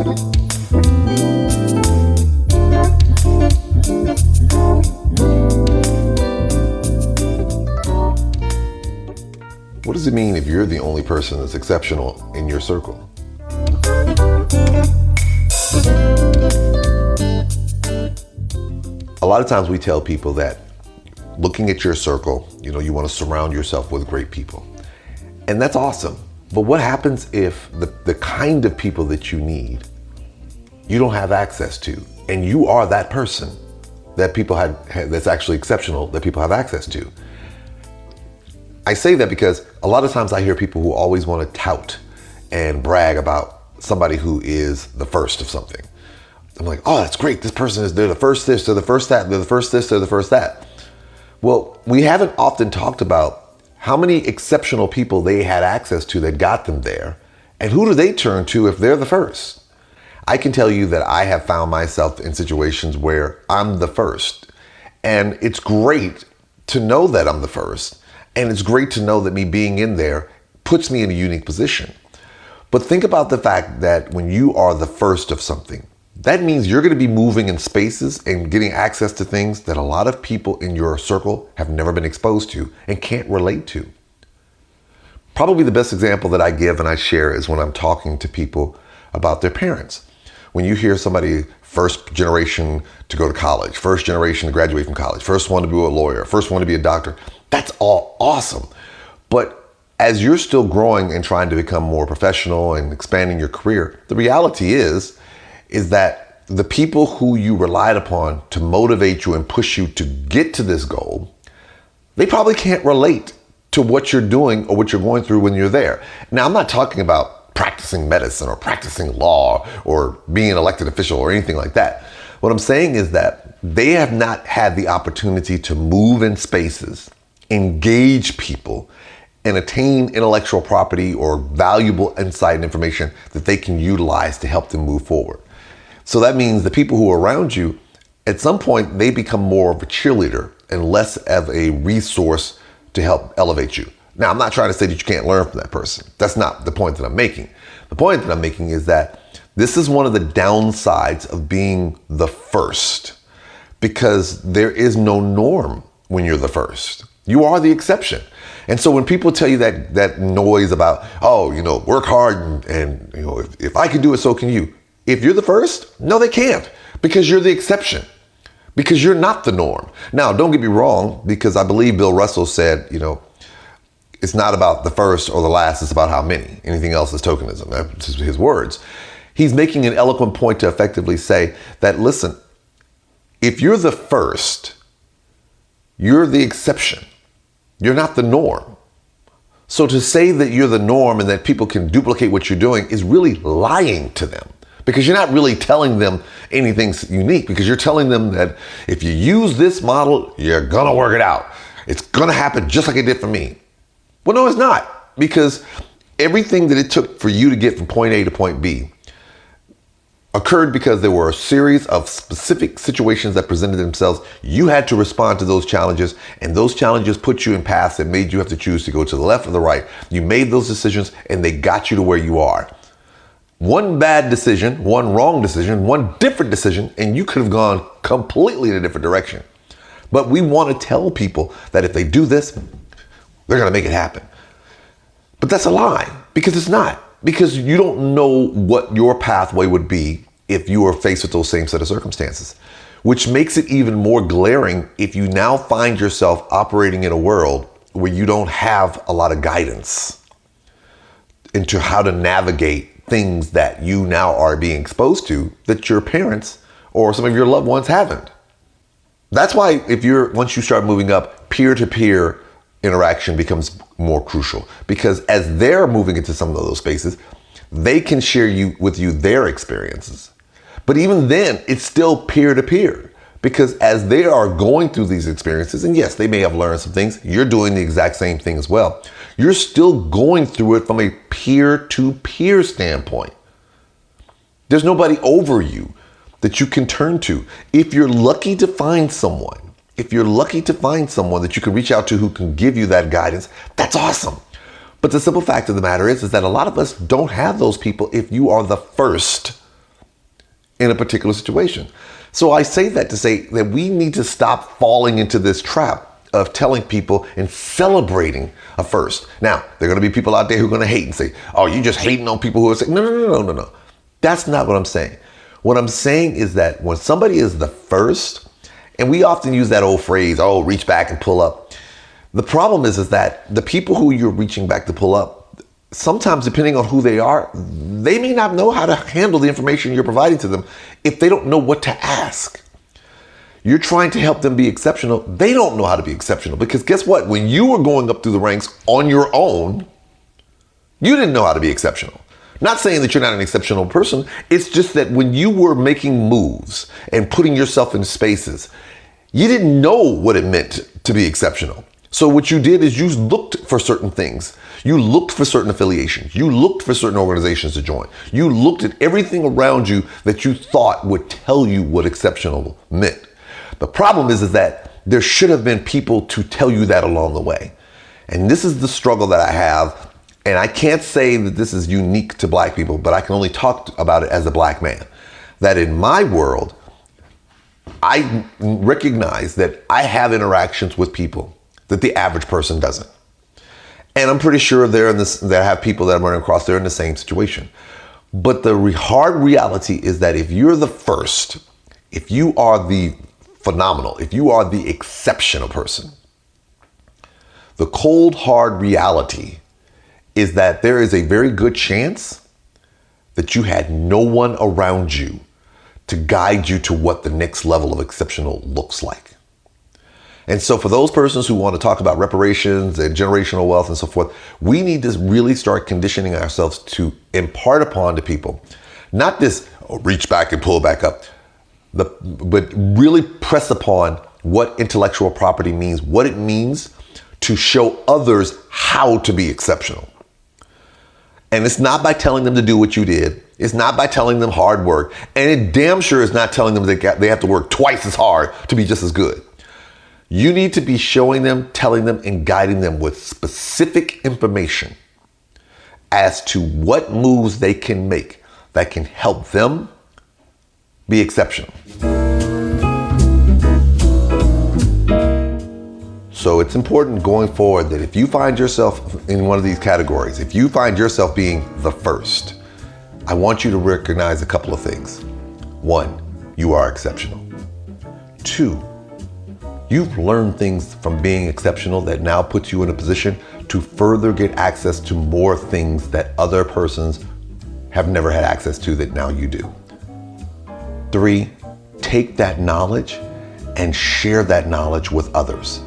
What does it mean if you're the only person that's exceptional in your circle? A lot of times we tell people that looking at your circle, you want to surround yourself with great people. And that's awesome. But what happens if the kind of people that you need, you don't have access to, and you are that person that people that's actually exceptional, that people have access to? I say that because a lot of times I hear people who always want to tout and brag about somebody who is the first of something. I'm like, oh, that's great. This person they're the first this, they're the first that, they're the first this, they're the first that. Well, we haven't often talked about how many exceptional people they had access to that got them there. And who do they turn to if they're the first? I can tell you that I have found myself in situations where I'm the first. And it's great to know that I'm the first. And it's great to know that me being in there puts me in a unique position. But think about the fact that when you are the first of something, that means you're going to be moving in spaces and getting access to things that a lot of people in your circle have never been exposed to and can't relate to. Probably the best example that I give and I share is when I'm talking to people about their parents. When you hear somebody first generation to go to college, first generation to graduate from college, first one to be a lawyer, first one to be a doctor, that's all awesome. But as you're still growing and trying to become more professional and expanding your career, the reality is that the people who you relied upon to motivate you and push you to get to this goal, they probably can't relate to what you're doing or what you're going through when you're there. Now, I'm not talking about practicing medicine or practicing law or being an elected official or anything like that. What I'm saying is that they have not had the opportunity to move in spaces, engage people, and attain intellectual property or valuable insight and information that they can utilize to help them move forward. So that means the people who are around you, at some point, they become more of a cheerleader and less of a resource to help elevate you. Now, I'm not trying to say that you can't learn from that person. That's not the point that I'm making. The point that I'm making is that this is one of the downsides of being the first, because there is no norm when you're the first. You are the exception. And so when people tell you that noise about, work hard and if I can do it, so can you. If you're the first, no, they can't, because you're the exception, because you're not the norm. Now, don't get me wrong, because I believe Bill Russell said, it's not about the first or the last, it's about how many. Anything else is tokenism. That's his words. He's making an eloquent point to effectively say that, listen, if you're the first, you're the exception. You're not the norm. So to say that you're the norm and that people can duplicate what you're doing is really lying to them, because you're not really telling them anything unique, because you're telling them that if you use this model, you're gonna work it out. It's gonna happen just like it did for me. Well, no, it's not, because everything that it took for you to get from point A to point B occurred because there were a series of specific situations that presented themselves. You had to respond to those challenges, and those challenges put you in paths that made you have to choose to go to the left or the right. You made those decisions, and they got you to where you are. One bad decision, one wrong decision, one different decision, and you could have gone completely in a different direction. But we want to tell people that if they do this, they're going to make it happen. But that's a lie, because it's not. Because you don't know what your pathway would be if you were faced with those same set of circumstances, which makes it even more glaring if you now find yourself operating in a world where you don't have a lot of guidance into how to navigate things that you now are being exposed to that your parents or some of your loved ones haven't. That's why once you start moving up, peer-to-peer interaction becomes more crucial, because as they're moving into some of those spaces, they can share with you their experiences. But even then, it's still peer-to-peer, because as they are going through these experiences, and yes, they may have learned some things, you're doing the exact same thing as well. You're still going through it from a peer-to-peer standpoint. There's nobody over you that you can turn to. If you're lucky to find someone that you can reach out to who can give you that guidance, that's awesome. But the simple fact of the matter is that a lot of us don't have those people if you are the first in a particular situation. So I say that to say that we need to stop falling into this trap of telling people and celebrating a first. Now, there are going to be people out there who are going to hate and say, oh, you just hating on people who are saying, no. That's not what I'm saying. What I'm saying is that when somebody is the first, and we often use that old phrase, oh, reach back and pull up. The problem is that the people who you're reaching back to pull up, sometimes depending on who they are, they may not know how to handle the information you're providing to them if they don't know what to ask. You're trying to help them be exceptional. They don't know how to be exceptional because guess what? When you were going up through the ranks on your own, you didn't know how to be exceptional. Not saying that you're not an exceptional person. It's just that when you were making moves and putting yourself in spaces, you didn't know what it meant to be exceptional. So what you did is you looked for certain things. You looked for certain affiliations. You looked for certain organizations to join. You looked at everything around you that you thought would tell you what exceptional meant. The problem is that there should have been people to tell you that along the way. And this is the struggle that I have. And I can't say that this is unique to black people, but I can only talk about it as a black man. That in my world, I recognize that I have interactions with people that the average person doesn't. And I'm pretty sure that I have people that I'm running across, they're in the same situation. But the hard reality is that if you're the first, if you are the phenomenal, if you are the exceptional person, the cold, hard reality is that there is a very good chance that you had no one around you to guide you to what the next level of exceptional looks like. And so for those persons who want to talk about reparations and generational wealth and so forth, we need to really start conditioning ourselves to impart upon to people, not this reach back and pull back up, but really press upon what intellectual property means, what it means to show others how to be exceptional. And it's not by telling them to do what you did. It's not by telling them hard work. And it damn sure is not telling them they have to work twice as hard to be just as good. You need to be showing them, telling them, and guiding them with specific information as to what moves they can make that can help them be exceptional. So it's important going forward that if you find yourself in one of these categories, if you find yourself being the first, I want you to recognize a couple of things. 1, you are exceptional. 2, you've learned things from being exceptional that now puts you in a position to further get access to more things that other persons have never had access to that now you do. 3, take that knowledge and share that knowledge with others.